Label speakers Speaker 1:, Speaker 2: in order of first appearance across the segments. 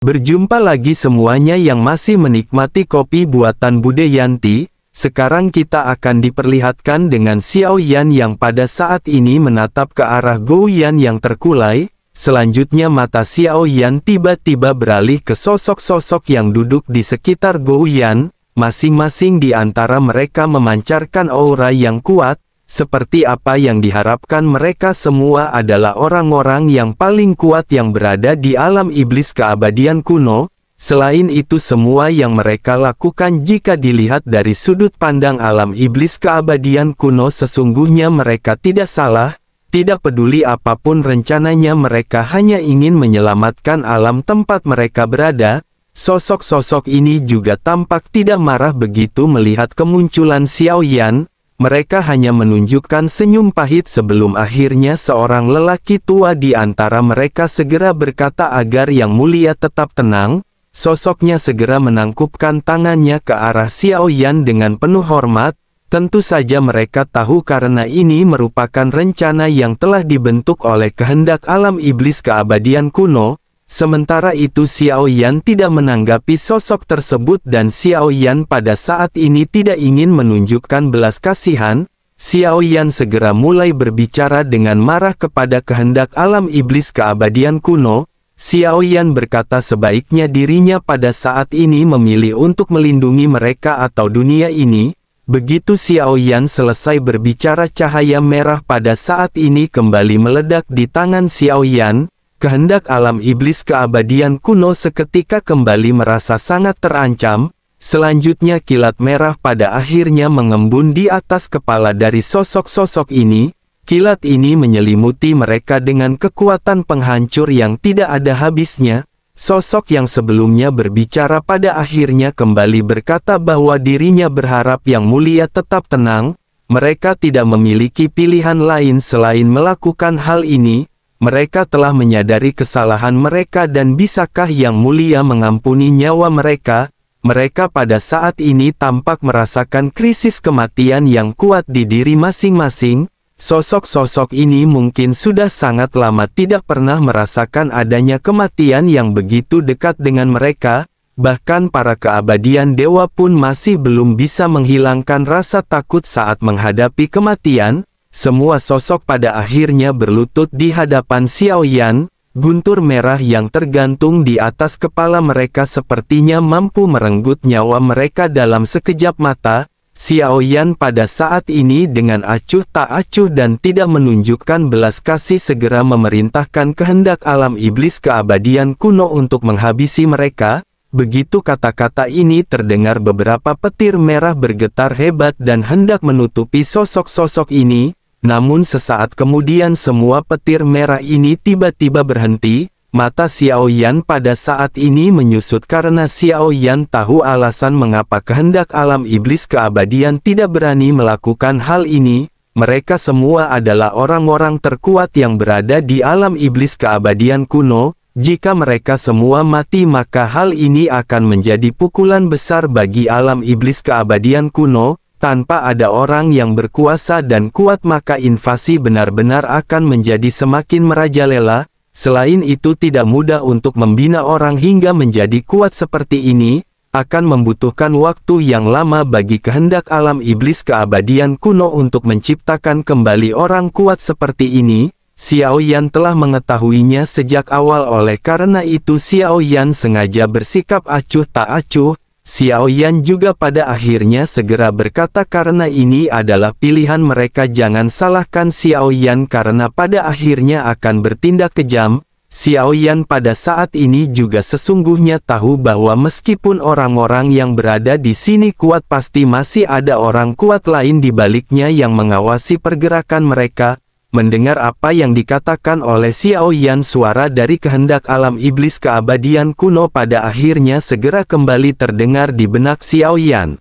Speaker 1: Berjumpa lagi semuanya yang masih menikmati kopi buatan Bude Yanti. Sekarang kita akan diperlihatkan dengan Xiao Yan yang pada saat ini menatap ke arah Gou Yan yang terkulai. Selanjutnya mata Xiao Yan tiba-tiba beralih ke sosok-sosok yang duduk di sekitar Gou Yan. Masing-masing di antara mereka memancarkan aura yang kuat. Seperti apa yang diharapkan, mereka semua adalah orang-orang yang paling kuat yang berada di alam iblis keabadian kuno. Selain itu, semua yang mereka lakukan jika dilihat dari sudut pandang alam iblis keabadian kuno, sesungguhnya mereka tidak salah. Tidak peduli apapun rencananya, mereka hanya ingin menyelamatkan alam tempat mereka berada. Sosok-sosok ini juga tampak tidak marah begitu melihat kemunculan Xiao Yan. Mereka hanya menunjukkan senyum pahit sebelum akhirnya seorang lelaki tua di antara mereka segera berkata agar Yang Mulia tetap tenang. Sosoknya segera menangkupkan tangannya ke arah Xiao Yan dengan penuh hormat. Tentu saja mereka tahu karena ini merupakan rencana yang telah dibentuk oleh kehendak alam iblis keabadian kuno. Sementara itu Xiao Yan tidak menanggapi sosok tersebut dan Xiao Yan pada saat ini tidak ingin menunjukkan belas kasihan. Xiao Yan segera mulai berbicara dengan marah kepada kehendak alam iblis keabadian kuno. Xiao Yan berkata sebaiknya dirinya pada saat ini memilih untuk melindungi mereka atau dunia ini. Begitu Xiao Yan selesai berbicara, cahaya merah pada saat ini kembali meledak di tangan Xiao Yan. Kehendak alam iblis keabadian kuno seketika kembali merasa sangat terancam. Selanjutnya kilat merah pada akhirnya mengembun di atas kepala dari sosok-sosok ini. Kilat ini menyelimuti mereka dengan kekuatan penghancur yang tidak ada habisnya. Sosok yang sebelumnya berbicara pada akhirnya kembali berkata bahwa dirinya berharap Yang Mulia tetap tenang. Mereka tidak memiliki pilihan lain selain melakukan hal ini. Mereka telah menyadari kesalahan mereka dan bisakah Yang Mulia mengampuni nyawa mereka? Mereka pada saat ini tampak merasakan krisis kematian yang kuat di diri masing-masing. Sosok-sosok ini mungkin sudah sangat lama tidak pernah merasakan adanya kematian yang begitu dekat dengan mereka. Bahkan para keabadian dewa pun masih belum bisa menghilangkan rasa takut saat menghadapi kematian. Semua sosok pada akhirnya berlutut di hadapan Xiao Yan. Guntur merah yang tergantung di atas kepala mereka sepertinya mampu merenggut nyawa mereka dalam sekejap mata. Xiao Yan pada saat ini dengan acuh tak acuh dan tidak menunjukkan belas kasih segera memerintahkan kehendak alam iblis keabadian kuno untuk menghabisi mereka. Begitu kata-kata ini terdengar, beberapa petir merah bergetar hebat dan hendak menutupi sosok-sosok ini. Namun sesaat kemudian semua petir merah ini tiba-tiba berhenti. Mata Xiao Yan pada saat ini menyusut karena Xiao Yan tahu alasan mengapa kehendak alam iblis keabadian tidak berani melakukan hal ini. Mereka semua adalah orang-orang terkuat yang berada di alam iblis keabadian kuno. Jika mereka semua mati maka hal ini akan menjadi pukulan besar bagi alam iblis keabadian kuno. Tanpa ada orang yang berkuasa dan kuat maka invasi benar-benar akan menjadi semakin merajalela. Selain itu tidak mudah untuk membina orang hingga menjadi kuat seperti ini. Akan membutuhkan waktu yang lama bagi kehendak alam iblis keabadian kuno untuk menciptakan kembali orang kuat seperti ini. Xiao Yan telah mengetahuinya sejak awal, oleh karena itu Xiao Yan sengaja bersikap acuh tak acuh. Xiao Yan juga pada akhirnya segera berkata karena ini adalah pilihan mereka, jangan salahkan Xiao Yan karena pada akhirnya akan bertindak kejam. Xiao Yan pada saat ini juga sesungguhnya tahu bahwa meskipun orang-orang yang berada di sini kuat, pasti masih ada orang kuat lain di baliknya yang mengawasi pergerakan mereka. Mendengar apa yang dikatakan oleh Xiao Yan, suara dari kehendak alam iblis keabadian kuno pada akhirnya segera kembali terdengar di benak Xiao Yan.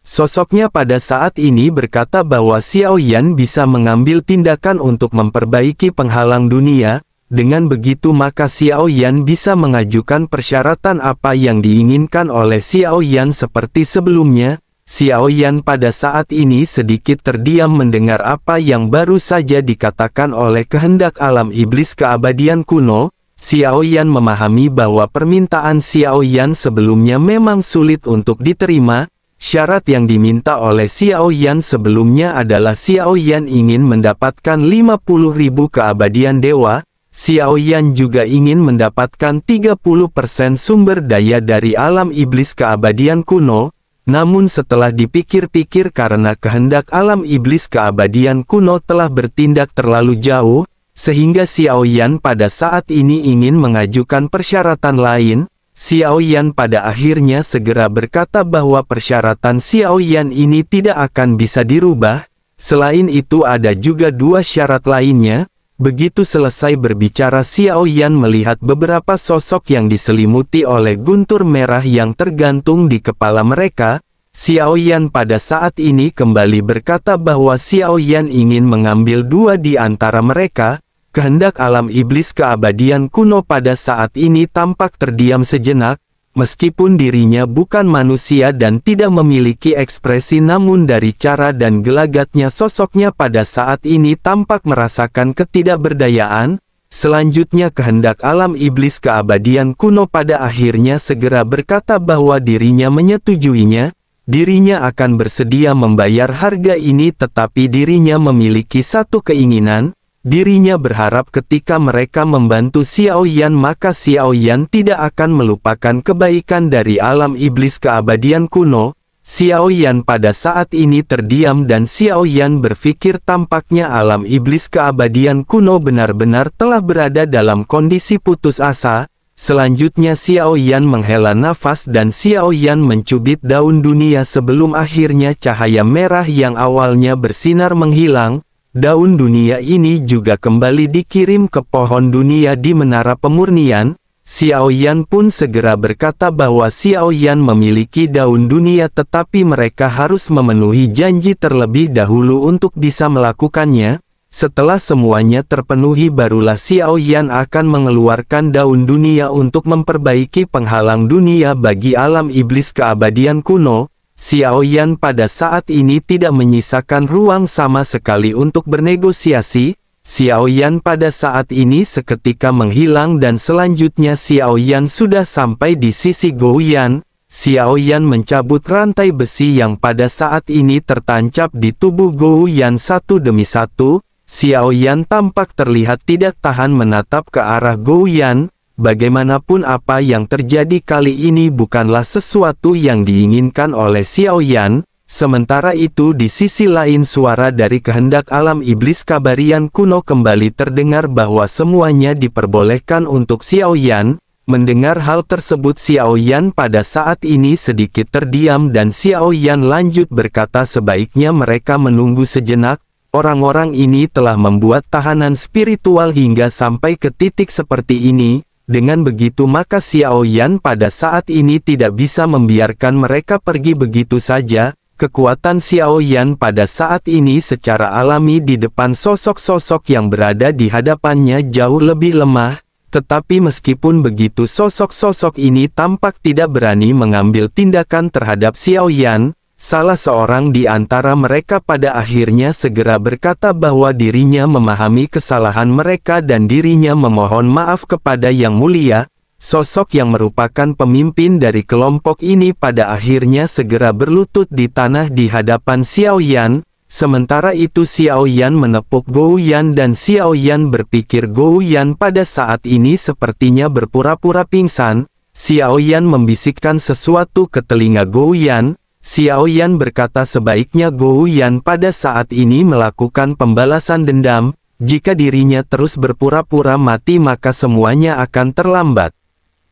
Speaker 1: Sosoknya pada saat ini berkata bahwa Xiao Yan bisa mengambil tindakan untuk memperbaiki penghalang dunia. Dengan begitu maka Xiao Yan bisa mengajukan persyaratan apa yang diinginkan oleh Xiao Yan seperti sebelumnya. Xiao Yan pada saat ini sedikit terdiam mendengar apa yang baru saja dikatakan oleh kehendak alam iblis keabadian kuno. Xiao Yan memahami bahwa permintaan Xiao Yan sebelumnya memang sulit untuk diterima. Syarat yang diminta oleh Xiao Yan sebelumnya adalah Xiao Yan ingin mendapatkan 50.000 keabadian dewa. Xiao Yan juga ingin mendapatkan 30% sumber daya dari alam iblis keabadian kuno. Namun setelah dipikir-pikir karena kehendak alam iblis keabadian kuno telah bertindak terlalu jauh, sehingga Xiao Yan pada saat ini ingin mengajukan persyaratan lain. Xiao Yan pada akhirnya segera berkata bahwa persyaratan Xiao Yan ini tidak akan bisa dirubah. Selain itu ada juga dua syarat lainnya. Begitu selesai berbicara, Xiao Yan melihat beberapa sosok yang diselimuti oleh guntur merah yang tergantung di kepala mereka. Xiao Yan pada saat ini kembali berkata bahwa Xiao Yan ingin mengambil dua di antara mereka. Kehendak alam iblis keabadian kuno pada saat ini tampak terdiam sejenak, meskipun dirinya bukan manusia dan tidak memiliki ekspresi, namun dari cara dan gelagatnya sosoknya pada saat ini tampak merasakan ketidakberdayaan. Selanjutnya kehendak alam iblis keabadian kuno pada akhirnya segera berkata bahwa dirinya menyetujuinya. Dirinya akan bersedia membayar harga ini, tetapi dirinya memiliki satu keinginan. Dirinya berharap ketika mereka membantu Xiao Yan maka Xiao Yan tidak akan melupakan kebaikan dari alam iblis keabadian kuno. Xiao Yan pada saat ini terdiam dan Xiao Yan berpikir tampaknya alam iblis keabadian kuno benar-benar telah berada dalam kondisi putus asa. Selanjutnya Xiao Yan menghela nafas dan Xiao Yan mencubit daun dunia sebelum akhirnya cahaya merah yang awalnya bersinar menghilang. Daun dunia ini juga kembali dikirim ke pohon dunia di menara pemurnian. Xiao Yan pun segera berkata bahwa Xiao Yan memiliki daun dunia, tetapi mereka harus memenuhi janji terlebih dahulu untuk bisa melakukannya. Setelah semuanya terpenuhi barulah Xiao Yan akan mengeluarkan daun dunia untuk memperbaiki penghalang dunia bagi alam iblis keabadian kuno. Xiao Yan pada saat ini tidak menyisakan ruang sama sekali untuk bernegosiasi. Xiao Yan pada saat ini seketika menghilang dan selanjutnya Xiao Yan sudah sampai di sisi Gou Yan. Xiao Yan mencabut rantai besi yang pada saat ini tertancap di tubuh Gou Yan satu demi satu. Xiao Yan tampak terlihat tidak tahan menatap ke arah Gou Yan. Bagaimanapun apa yang terjadi kali ini bukanlah sesuatu yang diinginkan oleh Xiao Yan. Sementara itu di sisi lain suara dari kehendak alam iblis keabadian kuno kembali terdengar bahwa semuanya diperbolehkan untuk Xiao Yan. Mendengar hal tersebut Xiao Yan pada saat ini sedikit terdiam dan Xiao Yan lanjut berkata sebaiknya mereka menunggu sejenak. Orang-orang ini telah membuat tahanan spiritual hingga sampai ke titik seperti ini. Dengan begitu maka Xiao Yan pada saat ini tidak bisa membiarkan mereka pergi begitu saja. Kekuatan Xiao Yan pada saat ini secara alami di depan sosok-sosok yang berada di hadapannya jauh lebih lemah. Tetapi meskipun begitu sosok-sosok ini tampak tidak berani mengambil tindakan terhadap Xiao Yan. Salah seorang di antara mereka pada akhirnya segera berkata bahwa dirinya memahami kesalahan mereka dan dirinya memohon maaf kepada Yang Mulia. Sosok yang merupakan pemimpin dari kelompok ini pada akhirnya segera berlutut di tanah di hadapan Xiao Yan. Sementara itu Xiao Yan menepuk Gou Yan dan Xiao Yan berpikir Gou Yan pada saat ini sepertinya berpura-pura pingsan. Xiao Yan membisikkan sesuatu ke telinga Gou Yan. Xiao Yan berkata sebaiknya Gou Yan pada saat ini melakukan pembalasan dendam. Jika dirinya terus berpura-pura mati maka semuanya akan terlambat.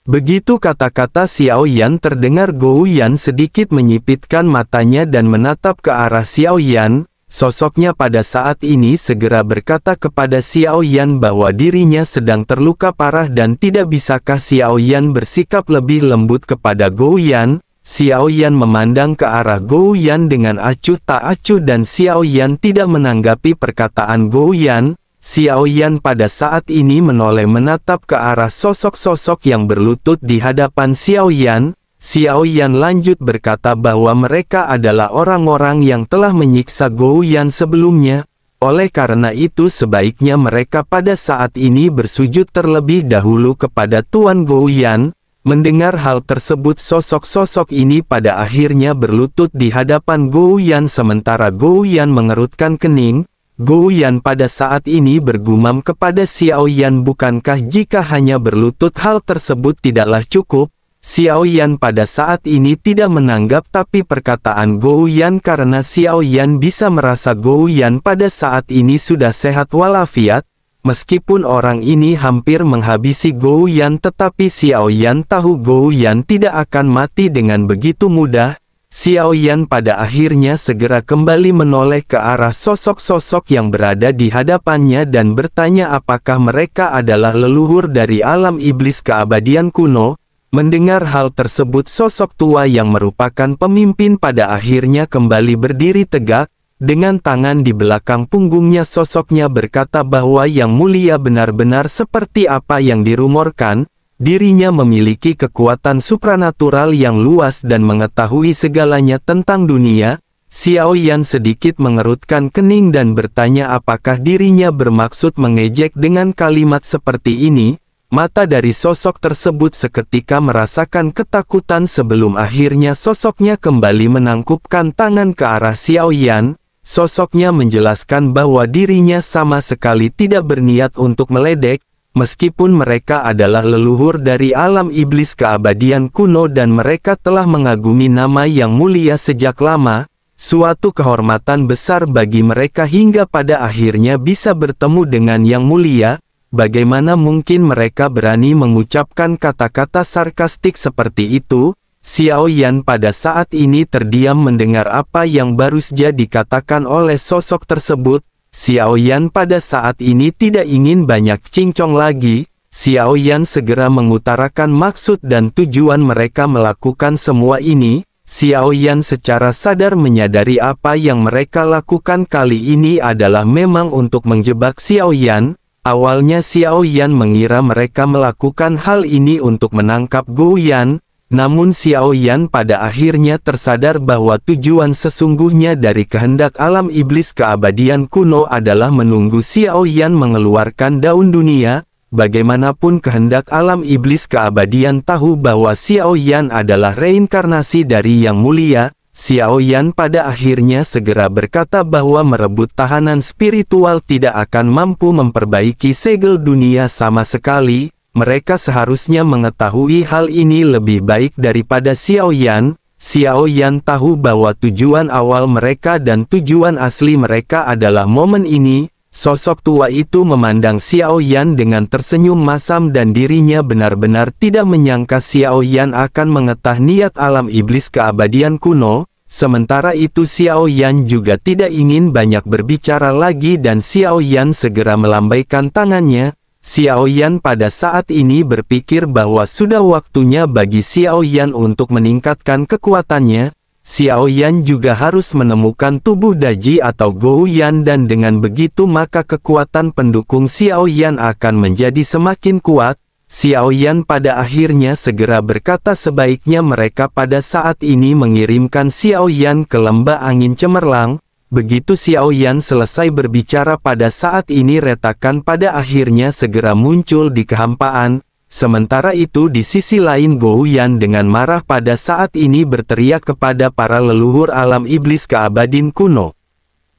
Speaker 1: Begitu kata-kata Xiao Yan terdengar Gou Yan sedikit menyipitkan matanya dan menatap ke arah Xiao Yan. Sosoknya pada saat ini segera berkata kepada Xiao Yan bahwa dirinya sedang terluka parah dan tidak bisakah Xiao Yan bersikap lebih lembut kepada Gou Yan. Xiao Yan memandang ke arah Gou Yan dengan acuh tak acuh dan Xiao Yan tidak menanggapi perkataan Gou Yan. Xiao Yan pada saat ini menoleh menatap ke arah sosok-sosok yang berlutut di hadapan Xiao Yan. Xiao Yan lanjut berkata bahwa mereka adalah orang-orang yang telah menyiksa Gou Yan sebelumnya. Oleh karena itu sebaiknya mereka pada saat ini bersujud terlebih dahulu kepada Tuan Gouyan. Mendengar hal tersebut sosok-sosok ini pada akhirnya berlutut di hadapan Gouyan sementara Gouyan mengerutkan kening. Gouyan pada saat ini bergumam kepada Xiao Yan, bukankah jika hanya berlutut hal tersebut tidaklah cukup? Xiao Yan pada saat ini tidak menanggap tapi perkataan Gouyan karena Xiao Yan bisa merasa Gouyan pada saat ini sudah sehat walafiat. Meskipun orang ini hampir menghabisi Gouyan tetapi Xiao Yan tahu Gouyan tidak akan mati dengan begitu mudah. Xiao Yan pada akhirnya segera kembali menoleh ke arah sosok-sosok yang berada di hadapannya dan bertanya apakah mereka adalah leluhur dari alam iblis keabadian kuno. Mendengar hal tersebut sosok tua yang merupakan pemimpin pada akhirnya kembali berdiri tegak. Dengan tangan di belakang punggungnya sosoknya berkata bahwa Yang Mulia benar-benar seperti apa yang dirumorkan. Dirinya memiliki kekuatan supranatural yang luas dan mengetahui segalanya tentang dunia. Xiao Yan sedikit mengerutkan kening dan bertanya apakah dirinya bermaksud mengejek dengan kalimat seperti ini. Mata dari sosok tersebut seketika merasakan ketakutan sebelum akhirnya sosoknya kembali menangkupkan tangan ke arah Xiao Yan. Sosoknya menjelaskan bahwa dirinya sama sekali tidak berniat untuk meledek, meskipun mereka adalah leluhur dari alam iblis keabadian kuno dan mereka telah mengagumi nama Yang Mulia sejak lama. Suatu kehormatan besar bagi mereka hingga pada akhirnya bisa bertemu dengan Yang Mulia. Bagaimana mungkin mereka berani mengucapkan kata-kata sarkastik seperti itu? Xiao Yan pada saat ini terdiam mendengar apa yang baru saja dikatakan oleh sosok tersebut. Xiao Yan pada saat ini tidak ingin banyak cincong lagi. Xiao Yan segera mengutarakan maksud dan tujuan mereka melakukan semua ini. Xiao Yan secara sadar menyadari apa yang mereka lakukan kali ini adalah memang untuk menjebak Xiao Yan. Awalnya Xiao Yan mengira mereka melakukan hal ini untuk menangkap Gouyan. Namun Xiao Yan pada akhirnya tersadar bahwa tujuan sesungguhnya dari kehendak alam iblis keabadian kuno adalah menunggu Xiao Yan mengeluarkan daun dunia. Bagaimanapun kehendak alam iblis keabadian tahu bahwa Xiao Yan adalah reinkarnasi dari Yang Mulia. Xiao Yan pada akhirnya segera berkata bahwa merebut tahanan spiritual tidak akan mampu memperbaiki segel dunia sama sekali. Mereka seharusnya mengetahui hal ini lebih baik daripada Xiao Yan. Xiao Yan tahu bahwa tujuan awal mereka dan tujuan asli mereka adalah momen ini. Sosok tua itu memandang Xiao Yan dengan tersenyum masam dan dirinya benar-benar tidak menyangka Xiao Yan akan mengetahui niat alam iblis keabadian kuno. Sementara itu Xiao Yan juga tidak ingin banyak berbicara lagi dan Xiao Yan segera melambaikan tangannya. Xiao Yan pada saat ini berpikir bahwa sudah waktunya bagi Xiao Yan untuk meningkatkan kekuatannya. Xiao Yan juga harus menemukan tubuh Daji atau Gouyan dan dengan begitu maka kekuatan pendukung Xiao Yan akan menjadi semakin kuat. Xiao Yan pada akhirnya segera berkata sebaiknya mereka pada saat ini mengirimkan Xiao Yan ke lembah angin cemerlang. Begitu Xiao Yan selesai berbicara pada saat ini retakan pada akhirnya segera muncul di kehampaan. Sementara itu di sisi lain Gouyan dengan marah pada saat ini berteriak kepada para leluhur alam iblis keabadian kuno.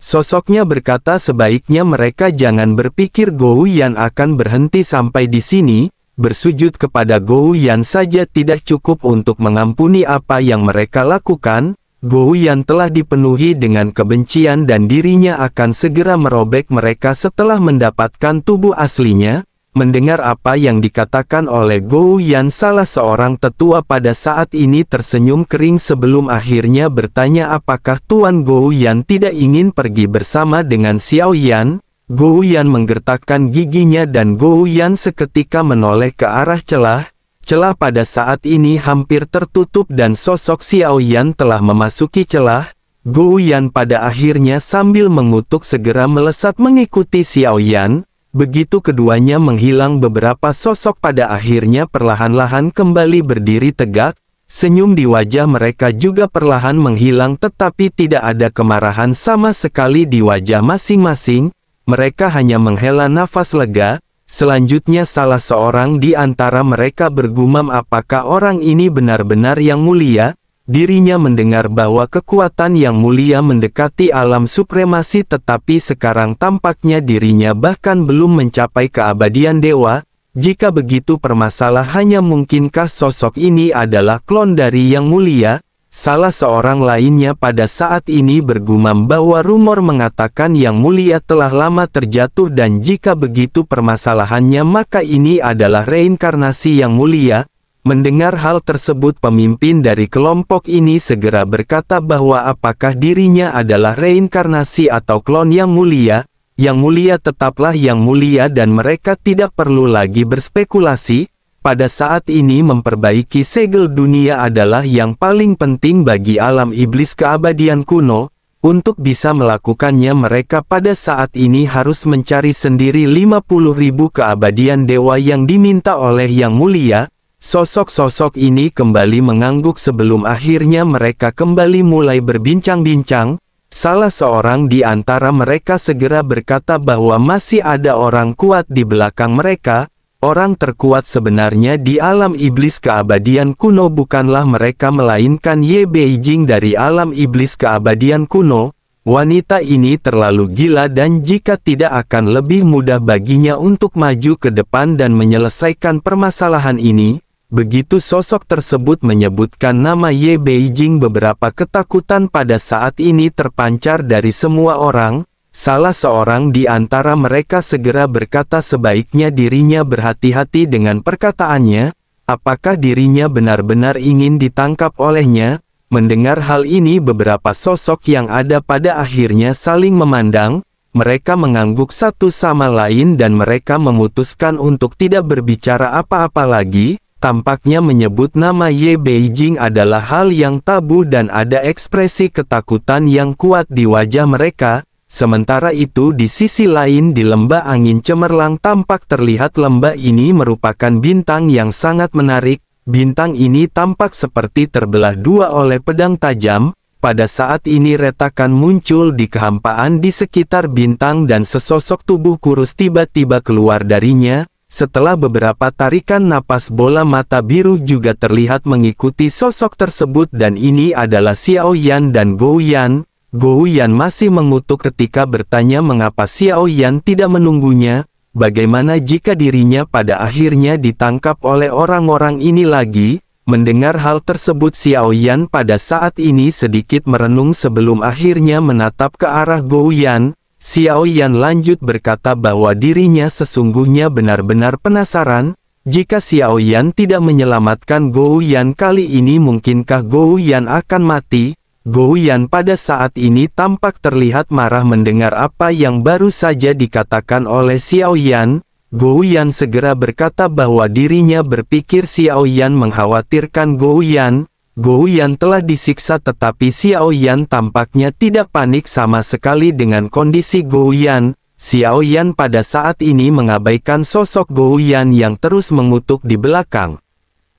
Speaker 1: Sosoknya berkata sebaiknya mereka jangan berpikir Gouyan akan berhenti sampai di sini. Bersujud kepada Gouyan saja tidak cukup untuk mengampuni apa yang mereka lakukan. Gouyan telah dipenuhi dengan kebencian dan dirinya akan segera merobek mereka setelah mendapatkan tubuh aslinya. Mendengar apa yang dikatakan oleh Gouyan, salah seorang tetua pada saat ini tersenyum kering sebelum akhirnya bertanya apakah Tuan Gouyan tidak ingin pergi bersama dengan Xiao Yan. Gouyan menggertakkan giginya dan Gouyan seketika menoleh ke arah celah. Celah pada saat ini hampir tertutup dan sosok Xiao Yan telah memasuki celah. Gouyan pada akhirnya sambil mengutuk segera melesat mengikuti Xiao Yan. Begitu keduanya menghilang beberapa sosok pada akhirnya perlahan-lahan kembali berdiri tegak. Senyum di wajah mereka juga perlahan menghilang tetapi tidak ada kemarahan sama sekali di wajah masing-masing. Mereka hanya menghela nafas lega. Selanjutnya salah seorang di antara mereka bergumam, apakah orang ini benar-benar yang mulia? Dirinya mendengar bahwa kekuatan yang mulia mendekati alam supremasi, tetapi sekarang tampaknya dirinya bahkan belum mencapai keabadian dewa. Jika begitu permasalahannya, mungkinkah sosok ini adalah klon dari yang mulia? Salah seorang lainnya pada saat ini bergumam bahwa rumor mengatakan yang mulia telah lama terjatuh, dan jika begitu permasalahannya maka ini adalah reinkarnasi yang mulia. Mendengar hal tersebut, pemimpin dari kelompok ini segera berkata bahwa apakah dirinya adalah reinkarnasi atau klon yang mulia? Yang mulia tetaplah yang mulia dan mereka tidak perlu lagi berspekulasi. Pada saat ini memperbaiki segel dunia adalah yang paling penting bagi alam iblis keabadian kuno. Untuk bisa melakukannya mereka pada saat ini harus mencari sendiri 50.000 keabadian dewa yang diminta oleh yang mulia. Sosok-sosok ini kembali mengangguk sebelum akhirnya mereka kembali mulai berbincang-bincang. Salah seorang di antara mereka segera berkata bahwa masih ada orang kuat di belakang mereka. Orang terkuat sebenarnya di alam iblis keabadian kuno bukanlah mereka melainkan Ye Beijing dari alam iblis keabadian kuno. Wanita ini terlalu gila dan jika tidak akan lebih mudah baginya untuk maju ke depan dan menyelesaikan permasalahan ini. Begitu sosok tersebut menyebutkan nama Ye Beijing, beberapa ketakutan pada saat ini terpancar dari semua orang. Salah seorang di antara mereka segera berkata sebaiknya dirinya berhati-hati dengan perkataannya. Apakah dirinya benar-benar ingin ditangkap olehnya? Mendengar hal ini beberapa sosok yang ada pada akhirnya saling memandang. Mereka mengangguk satu sama lain dan mereka memutuskan untuk tidak berbicara apa-apa lagi. Tampaknya menyebut nama Ye Beijing adalah hal yang tabu dan ada ekspresi ketakutan yang kuat di wajah mereka. Sementara itu di sisi lain di lembah angin cemerlang tampak terlihat lembah ini merupakan bintang yang sangat menarik. Bintang ini tampak seperti terbelah dua oleh pedang tajam. Pada saat ini retakan muncul di kehampaan di sekitar bintang dan sesosok tubuh kurus tiba-tiba keluar darinya. Setelah beberapa tarikan napas, bola mata biru juga terlihat mengikuti sosok tersebut dan ini adalah Xiao Yan dan Gou Yan. Gou Yan masih mengutuk ketika bertanya mengapa Xiao Yan tidak menunggunya. Bagaimana jika dirinya pada akhirnya ditangkap oleh orang-orang ini lagi? Mendengar hal tersebut Xiao Yan pada saat ini sedikit merenung sebelum akhirnya menatap ke arah Gou Yan. Xiao Yan lanjut berkata bahwa dirinya sesungguhnya benar-benar penasaran. Jika Xiao Yan tidak menyelamatkan Gou Yan kali ini, mungkinkah Gou Yan akan mati? Gou Yan pada saat ini tampak terlihat marah mendengar apa yang baru saja dikatakan oleh Xiao Yan. Gou Yan segera berkata bahwa dirinya berpikir Xiao Yan mengkhawatirkan Gou Yan. Gou Yan telah disiksa tetapi Xiao Yan tampaknya tidak panik sama sekali dengan kondisi Gou Yan. Xiao Yan pada saat ini mengabaikan sosok Gou Yan yang terus mengutuk di belakang.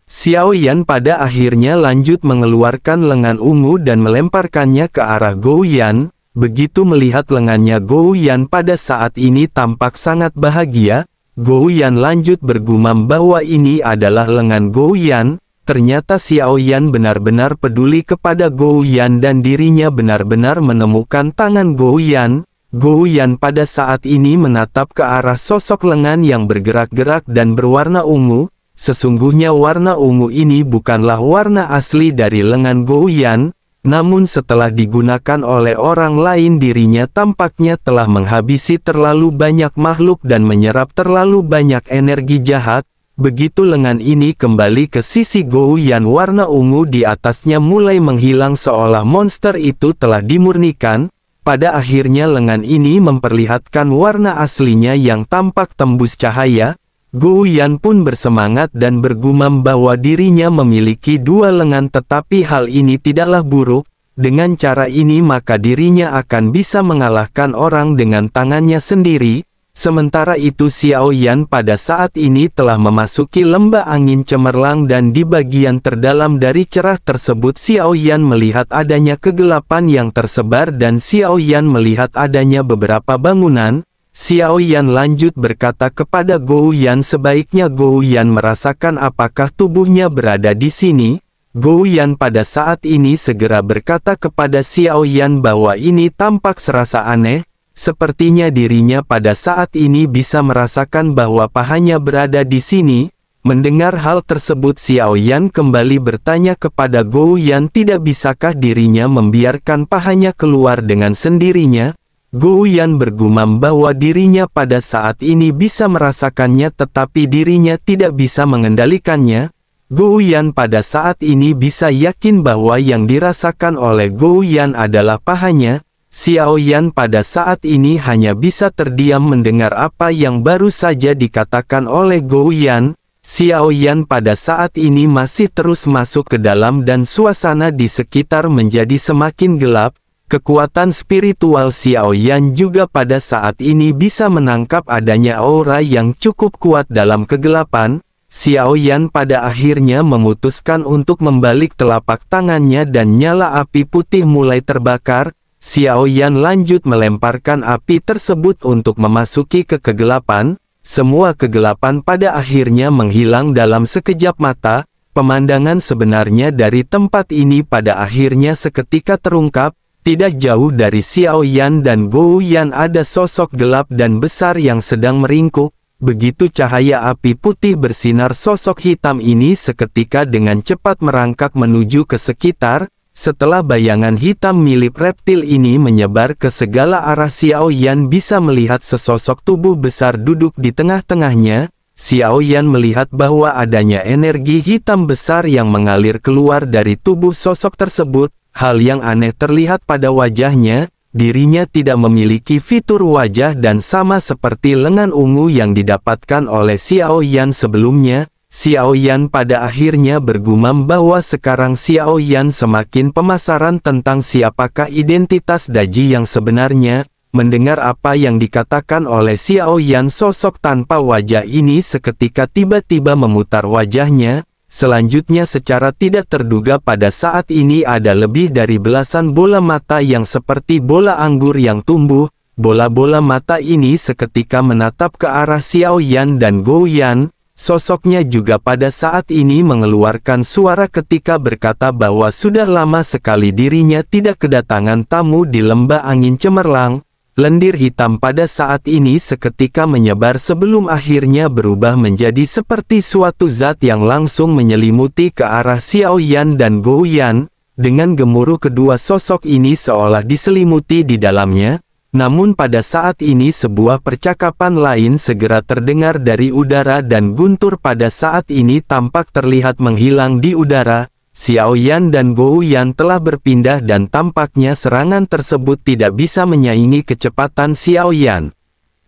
Speaker 1: Xiao Yan pada akhirnya lanjut mengeluarkan lengan ungu dan melemparkannya ke arah Gou Yan. Begitu melihat lengannya Gou Yan pada saat ini tampak sangat bahagia. Gou Yan lanjut bergumam bahwa ini adalah lengan Gou Yan. Ternyata Xiao Yan benar-benar peduli kepada Gou Yan dan dirinya benar-benar menemukan tangan Gou Yan. Gou Yan pada saat ini menatap ke arah sosok lengan yang bergerak-gerak dan berwarna ungu. Sesungguhnya warna ungu ini bukanlah warna asli dari lengan Gou Yan, namun setelah digunakan oleh orang lain dirinya tampaknya telah menghabisi terlalu banyak makhluk dan menyerap terlalu banyak energi jahat. Begitu lengan ini kembali ke sisi Gou Yan, warna ungu di atasnya mulai menghilang seolah monster itu telah dimurnikan. Pada akhirnya lengan ini memperlihatkan warna aslinya yang tampak tembus cahaya. Gou Yan pun bersemangat dan bergumam bahwa dirinya memiliki dua lengan, tetapi hal ini tidaklah buruk. Dengan cara ini maka dirinya akan bisa mengalahkan orang dengan tangannya sendiri. Sementara itu Xiao Yan pada saat ini telah memasuki lembah angin cemerlang dan di bagian terdalam dari cerah tersebut Xiao Yan melihat adanya kegelapan yang tersebar dan Xiao Yan melihat adanya beberapa bangunan. Xiao Yan lanjut berkata kepada Gou Yan sebaiknya Gou Yan merasakan apakah tubuhnya berada di sini. Gou Yan pada saat ini segera berkata kepada Xiao Yan bahwa ini tampak serasa aneh. Sepertinya dirinya pada saat ini bisa merasakan bahwa pahanya berada di sini. Mendengar hal tersebut Xiao Yan kembali bertanya kepada Gou Yan tidak bisakah dirinya membiarkan pahanya keluar dengan sendirinya. Gou Yan bergumam bahwa dirinya pada saat ini bisa merasakannya tetapi dirinya tidak bisa mengendalikannya. Gou Yan pada saat ini bisa yakin bahwa yang dirasakan oleh Gou Yan adalah pahanya. Xiao Yan pada saat ini hanya bisa terdiam mendengar apa yang baru saja dikatakan oleh Gou Yan. Xiao Yan pada saat ini masih terus masuk ke dalam dan suasana di sekitar menjadi semakin gelap. Kekuatan spiritual Xiao Yan juga pada saat ini bisa menangkap adanya aura yang cukup kuat dalam kegelapan. Xiao Yan pada akhirnya memutuskan untuk membalik telapak tangannya dan nyala api putih mulai terbakar. Xiao Yan lanjut melemparkan api tersebut untuk memasuki ke kegelapan. Semua kegelapan pada akhirnya menghilang dalam sekejap mata. Pemandangan sebenarnya dari tempat ini pada akhirnya seketika terungkap. Tidak jauh dari Xiao Yan dan Gou Yan ada sosok gelap dan besar yang sedang meringkuk. Begitu cahaya api putih bersinar sosok hitam ini seketika dengan cepat merangkak menuju ke sekitar. Setelah bayangan hitam mirip reptil ini menyebar ke segala arah Xiao Yan bisa melihat sesosok tubuh besar duduk di tengah-tengahnya. Xiao Yan melihat bahwa adanya energi hitam besar yang mengalir keluar dari tubuh sosok tersebut. Hal yang aneh terlihat pada wajahnya, dirinya tidak memiliki fitur wajah dan sama seperti lengan ungu yang didapatkan oleh Xiao Yan sebelumnya. Xiao Yan pada akhirnya bergumam bahwa sekarang Xiao Yan semakin pemasaran tentang siapakah identitas Daji yang sebenarnya. Mendengar apa yang dikatakan oleh Xiao Yan sosok tanpa wajah ini seketika tiba-tiba memutar wajahnya. Selanjutnya secara tidak terduga pada saat ini ada lebih dari belasan bola mata yang seperti bola anggur yang tumbuh. Bola-bola mata ini seketika menatap ke arah Xiao Yan dan Gou Yan. Sosoknya juga pada saat ini mengeluarkan suara ketika berkata bahwa sudah lama sekali dirinya tidak kedatangan tamu di lembah angin cemerlang. Lendir hitam pada saat ini seketika menyebar sebelum akhirnya berubah menjadi seperti suatu zat yang langsung menyelimuti ke arah Xiao Yan dan Gou Yan. Dengan gemuruh kedua sosok ini seolah diselimuti di dalamnya. Namun pada saat ini sebuah percakapan lain segera terdengar dari udara dan guntur pada saat ini tampak terlihat menghilang di udara. Xiao Yan dan Gou Yan telah berpindah dan tampaknya serangan tersebut tidak bisa menyaingi kecepatan Xiao Yan.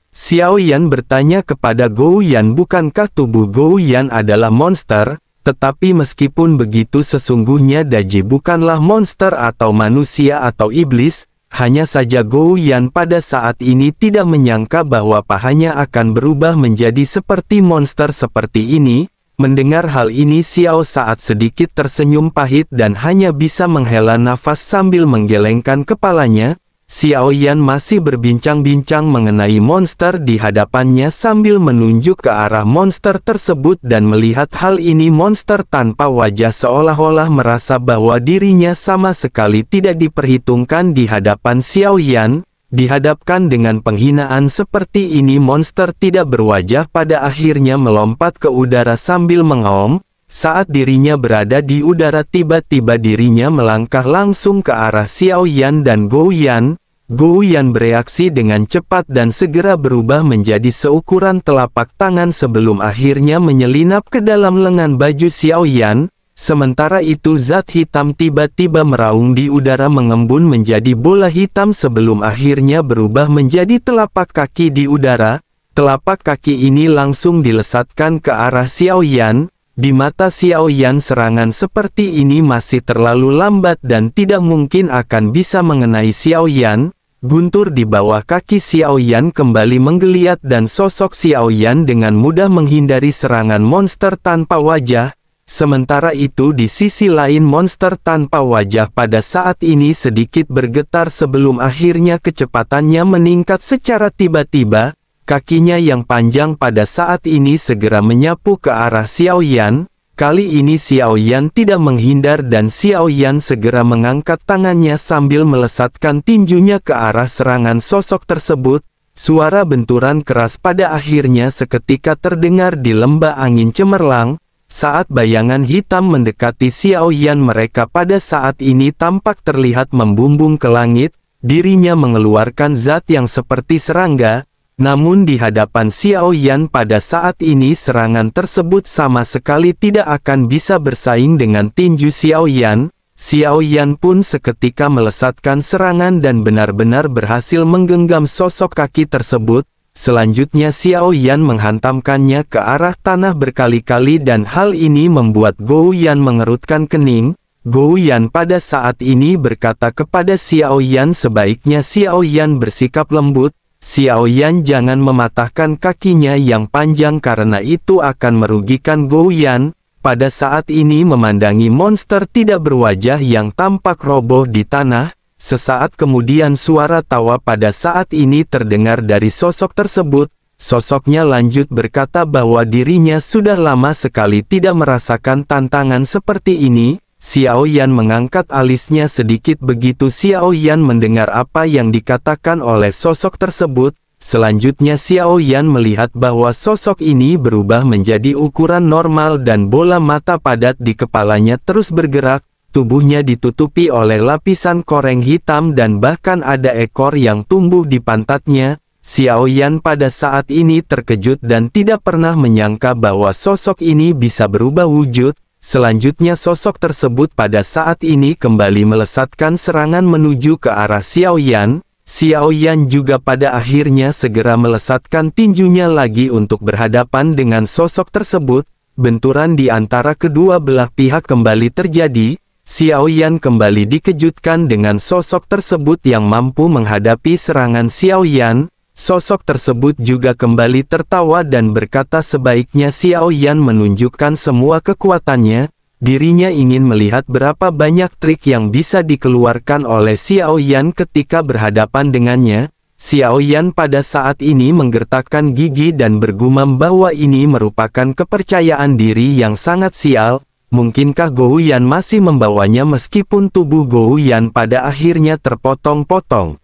Speaker 1: Xiao Yan bertanya kepada Gou Yan bukankah tubuh Gou Yan adalah monster? Tetapi meskipun begitu sesungguhnya Daji bukanlah monster atau manusia atau iblis. Hanya saja Gou Yan pada saat ini tidak menyangka bahwa pahanya akan berubah menjadi seperti monster seperti ini. Mendengar hal ini Xiao saat sedikit tersenyum pahit dan hanya bisa menghela nafas sambil menggelengkan kepalanya. Xiao Yan masih berbincang-bincang mengenai monster di hadapannya sambil menunjuk ke arah monster tersebut dan melihat hal ini monster tanpa wajah seolah-olah merasa bahwa dirinya sama sekali tidak diperhitungkan di hadapan Xiao Yan. Dihadapkan dengan penghinaan seperti ini monster tidak berwajah pada akhirnya melompat ke udara sambil mengaum. Saat dirinya berada di udara tiba-tiba dirinya melangkah langsung ke arah Xiao Yan dan Gou Yan. Gou Yan bereaksi dengan cepat dan segera berubah menjadi seukuran telapak tangan sebelum akhirnya menyelinap ke dalam lengan baju Xiao Yan. Sementara itu zat hitam tiba-tiba meraung di udara mengembun menjadi bola hitam sebelum akhirnya berubah menjadi telapak kaki di udara. Telapak kaki ini langsung dilesatkan ke arah Xiao Yan. Di mata Xiao Yan serangan seperti ini masih terlalu lambat dan tidak mungkin akan bisa mengenai Xiao Yan. Guntur di bawah kaki Xiao Yan kembali menggeliat dan sosok Xiao Yan dengan mudah menghindari serangan monster tanpa wajah. Sementara itu di sisi lain monster tanpa wajah pada saat ini sedikit bergetar sebelum akhirnya kecepatannya meningkat secara tiba-tiba. Kakinya yang panjang pada saat ini segera menyapu ke arah Xiao Yan. Kali ini Xiao Yan tidak menghindar dan Xiao Yan segera mengangkat tangannya sambil melesatkan tinjunya ke arah serangan sosok tersebut. Suara benturan keras pada akhirnya seketika terdengar di lembah angin cemerlang. Saat bayangan hitam mendekati Xiao Yan, mereka pada saat ini tampak terlihat membumbung ke langit. Dirinya mengeluarkan zat yang seperti serangga. Namun di hadapan Xiao Yan pada saat ini serangan tersebut sama sekali tidak akan bisa bersaing dengan tinju Xiao Yan. Xiao Yan pun seketika melesatkan serangan dan benar-benar berhasil menggenggam sosok kaki tersebut. Selanjutnya Xiao Yan menghantamkannya ke arah tanah berkali-kali dan hal ini membuat Gou Yan mengerutkan kening. Gou Yan pada saat ini berkata kepada Xiao Yan sebaiknya Xiao Yan bersikap lembut. Xiao Yan jangan mematahkan kakinya yang panjang karena itu akan merugikan Gou Yan. Pada saat ini memandangi monster tidak berwajah yang tampak roboh di tanah. Sesaat kemudian suara tawa pada saat ini terdengar dari sosok tersebut. Sosoknya lanjut berkata bahwa dirinya sudah lama sekali tidak merasakan tantangan seperti ini. Xiao Yan mengangkat alisnya sedikit begitu Xiao Yan mendengar apa yang dikatakan oleh sosok tersebut. Selanjutnya Xiao Yan melihat bahwa sosok ini berubah menjadi ukuran normal dan bola mata padat di kepalanya terus bergerak. Tubuhnya ditutupi oleh lapisan koreng hitam dan bahkan ada ekor yang tumbuh di pantatnya. Xiao Yan pada saat ini terkejut dan tidak pernah menyangka bahwa sosok ini bisa berubah wujud. Selanjutnya sosok tersebut pada saat ini kembali melesatkan serangan menuju ke arah Xiao Yan. Xiao Yan juga pada akhirnya segera melesatkan tinjunya lagi untuk berhadapan dengan sosok tersebut. Benturan di antara kedua belah pihak kembali terjadi. Xiao Yan kembali dikejutkan dengan sosok tersebut yang mampu menghadapi serangan Xiao Yan. Sosok tersebut juga kembali tertawa dan berkata sebaiknya Xiao Yan menunjukkan semua kekuatannya. Dirinya ingin melihat berapa banyak trik yang bisa dikeluarkan oleh Xiao Yan ketika berhadapan dengannya. Xiao Yan pada saat ini menggertakkan gigi dan bergumam bahwa ini merupakan kepercayaan diri yang sangat sial. Mungkinkah Gou Yan masih membawanya meskipun tubuh Gou Yan pada akhirnya terpotong-potong.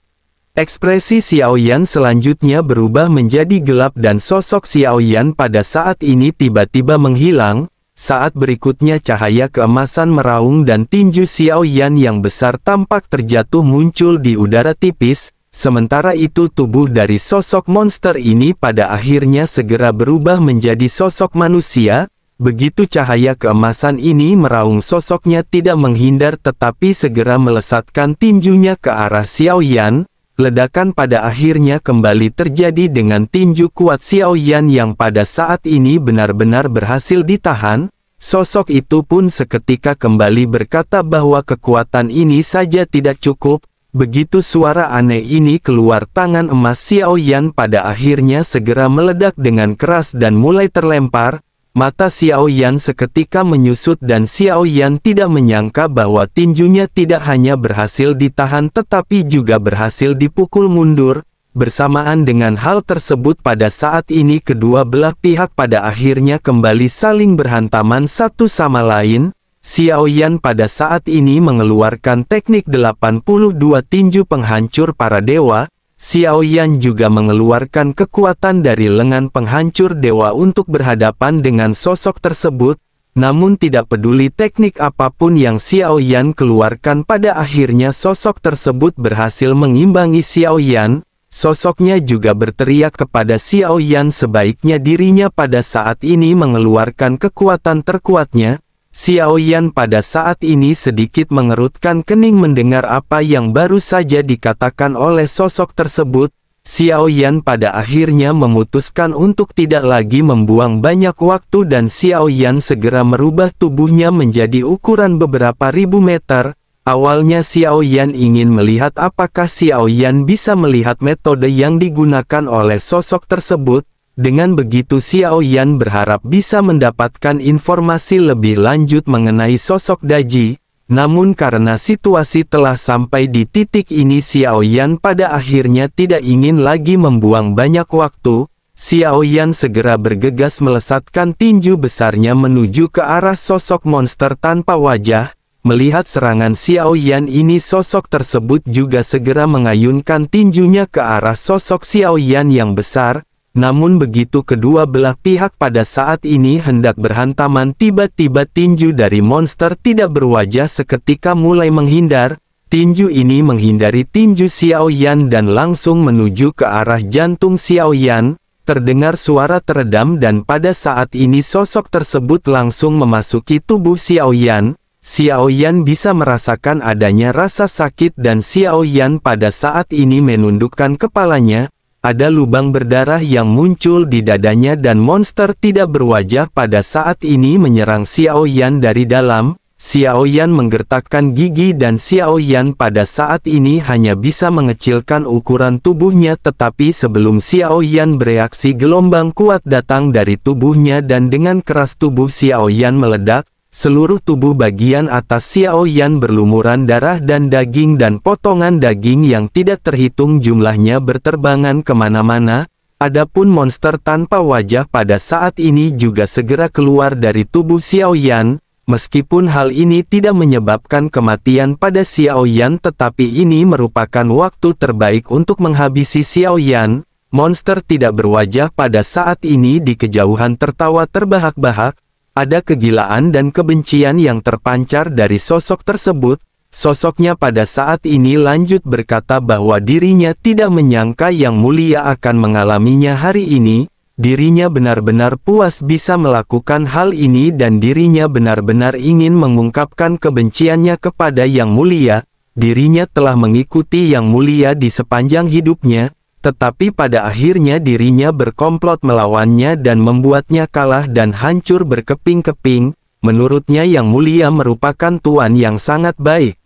Speaker 1: Ekspresi Xiao Yan selanjutnya berubah menjadi gelap dan sosok Xiao Yan pada saat ini tiba-tiba menghilang. Saat berikutnya cahaya keemasan meraung dan tinju Xiao Yan yang besar tampak terjatuh muncul di udara tipis. Sementara itu tubuh dari sosok monster ini pada akhirnya segera berubah menjadi sosok manusia. Begitu cahaya keemasan ini meraung sosoknya tidak menghindar tetapi segera melesatkan tinjunya ke arah Xiao Yan. Ledakan pada akhirnya kembali terjadi dengan tinju kuat Xiao Yan yang pada saat ini benar-benar berhasil ditahan. Sosok itu pun seketika kembali berkata bahwa kekuatan ini saja tidak cukup. Begitu suara aneh ini keluar, tangan emas Xiao Yan pada akhirnya segera meledak dengan keras dan mulai terlempar. Mata Xiao Yan seketika menyusut dan Xiao Yan tidak menyangka bahwa tinjunya tidak hanya berhasil ditahan tetapi juga berhasil dipukul mundur. Bersamaan dengan hal tersebut pada saat ini kedua belah pihak pada akhirnya kembali saling berhantaman satu sama lain. Xiao Yan pada saat ini mengeluarkan teknik 82 tinju penghancur para dewa. Xiao Yan juga mengeluarkan kekuatan dari lengan penghancur dewa untuk berhadapan dengan sosok tersebut. Namun tidak peduli teknik apapun yang Xiao Yan keluarkan, pada akhirnya sosok tersebut berhasil mengimbangi Xiao Yan. Sosoknya juga berteriak kepada Xiao Yan sebaiknya dirinya pada saat ini mengeluarkan kekuatan terkuatnya. Xiao Yan pada saat ini sedikit mengerutkan kening mendengar apa yang baru saja dikatakan oleh sosok tersebut. Xiao Yan pada akhirnya memutuskan untuk tidak lagi membuang banyak waktu dan Xiao Yan segera merubah tubuhnya menjadi ukuran beberapa ribu meter. Awalnya Xiao Yan ingin melihat apakah Xiao Yan bisa melihat metode yang digunakan oleh sosok tersebut. Dengan begitu Xiao Yan berharap bisa mendapatkan informasi lebih lanjut mengenai sosok Daji. Namun karena situasi telah sampai di titik ini, Xiao Yan pada akhirnya tidak ingin lagi membuang banyak waktu. Xiao Yan segera bergegas melesatkan tinju besarnya menuju ke arah sosok monster tanpa wajah. Melihat serangan Xiao Yan ini, sosok tersebut juga segera mengayunkan tinjunya ke arah sosok Xiao Yan yang besar. Namun begitu kedua belah pihak pada saat ini hendak berhantaman, tiba-tiba tinju dari monster tidak berwajah seketika mulai menghindar. Tinju ini menghindari tinju Xiao Yan dan langsung menuju ke arah jantung Xiao Yan. Terdengar suara teredam dan pada saat ini sosok tersebut langsung memasuki tubuh Xiao Yan. Xiao Yan bisa merasakan adanya rasa sakit dan Xiao Yan pada saat ini menundukkan kepalanya. Ada lubang berdarah yang muncul di dadanya dan monster tidak berwajah pada saat ini menyerang Xiao Yan dari dalam. Xiao Yan menggertakkan gigi dan Xiao Yan pada saat ini hanya bisa mengecilkan ukuran tubuhnya, tetapi sebelum Xiao Yan bereaksi, gelombang kuat datang dari tubuhnya dan dengan keras tubuh Xiao Yan meledak. Seluruh tubuh bagian atas Xiao Yan berlumuran darah dan daging dan potongan daging yang tidak terhitung jumlahnya berterbangan kemana-mana. Adapun monster tanpa wajah pada saat ini juga segera keluar dari tubuh Xiao Yan. Meskipun hal ini tidak menyebabkan kematian pada Xiao Yan, tetapi ini merupakan waktu terbaik untuk menghabisi Xiao Yan. Monster tidak berwajah pada saat ini di kejauhan tertawa terbahak-bahak. Ada kegilaan dan kebencian yang terpancar dari sosok tersebut. Sosoknya pada saat ini lanjut berkata bahwa dirinya tidak menyangka Yang Mulia akan mengalaminya hari ini. Dirinya benar-benar puas bisa melakukan hal ini dan dirinya benar-benar ingin mengungkapkan kebenciannya kepada Yang Mulia. Dirinya telah mengikuti Yang Mulia di sepanjang hidupnya. Tetapi pada akhirnya dirinya berkomplot melawannya dan membuatnya kalah dan hancur berkeping-keping. Menurutnya Yang Mulia merupakan tuan yang sangat baik.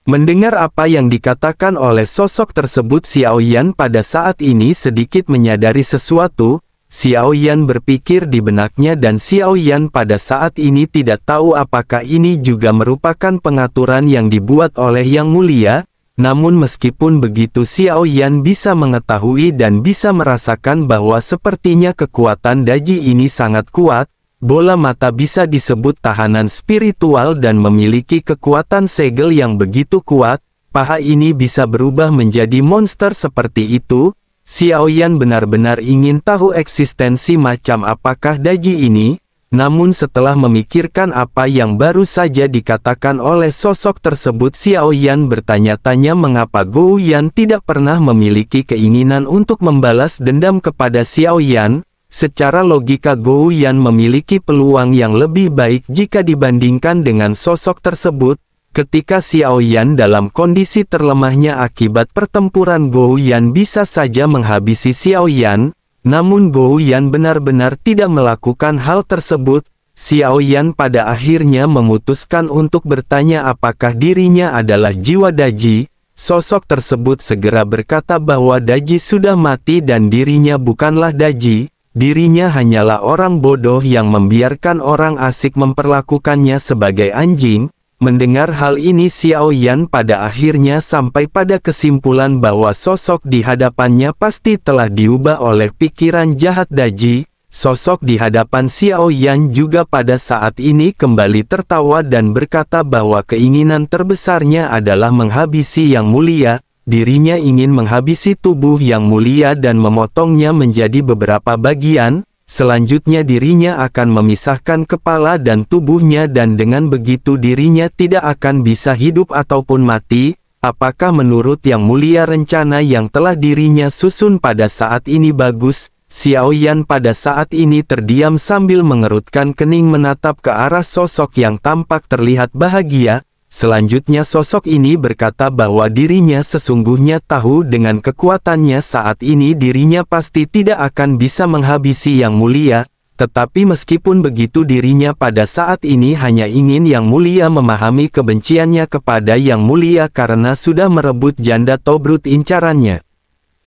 Speaker 1: Mendengar apa yang dikatakan oleh sosok tersebut, Xiao Yan pada saat ini sedikit menyadari sesuatu. Xiao Yan berpikir di benaknya dan Xiao Yan pada saat ini tidak tahu apakah ini juga merupakan pengaturan yang dibuat oleh Yang Mulia. Namun meskipun begitu Xiao Yan bisa mengetahui dan bisa merasakan bahwa sepertinya kekuatan Daji ini sangat kuat. Bola mata bisa disebut tahanan spiritual dan memiliki kekuatan segel yang begitu kuat. Paha ini bisa berubah menjadi monster seperti itu. Xiao Yan benar-benar ingin tahu eksistensi macam apakah Daji ini. Namun setelah memikirkan apa yang baru saja dikatakan oleh sosok tersebut, Xiao Yan bertanya-tanya mengapa Gou Yan tidak pernah memiliki keinginan untuk membalas dendam kepada Xiao Yan. Secara logika Gou Yan memiliki peluang yang lebih baik jika dibandingkan dengan sosok tersebut. Ketika Xiao Yan dalam kondisi terlemahnya akibat pertempuran, Gou Yan bisa saja menghabisi Xiao Yan. Namun Gou Yan benar-benar tidak melakukan hal tersebut. Xiao Yan pada akhirnya memutuskan untuk bertanya apakah dirinya adalah jiwa Daji. Sosok tersebut segera berkata bahwa Daji sudah mati dan dirinya bukanlah Daji. Dirinya hanyalah orang bodoh yang membiarkan orang asik memperlakukannya sebagai anjing. Mendengar hal ini, Xiao Yan pada akhirnya sampai pada kesimpulan bahwa sosok di hadapannya pasti telah diubah oleh pikiran jahat Daji. Sosok di hadapan Xiao Yan juga pada saat ini kembali tertawa dan berkata bahwa keinginan terbesarnya adalah menghabisi Yang Mulia. Dirinya ingin menghabisi tubuh Yang Mulia dan memotongnya menjadi beberapa bagian. Selanjutnya dirinya akan memisahkan kepala dan tubuhnya dan dengan begitu dirinya tidak akan bisa hidup ataupun mati. Apakah menurut Yang Mulia rencana yang telah dirinya susun pada saat ini bagus? Xiao Yan pada saat ini terdiam sambil mengerutkan kening menatap ke arah sosok yang tampak terlihat bahagia. Selanjutnya sosok ini berkata bahwa dirinya sesungguhnya tahu dengan kekuatannya saat ini dirinya pasti tidak akan bisa menghabisi Yang Mulia. Tetapi meskipun begitu dirinya pada saat ini hanya ingin Yang Mulia memahami kebenciannya kepada Yang Mulia karena sudah merebut janda Tobrut incarannya.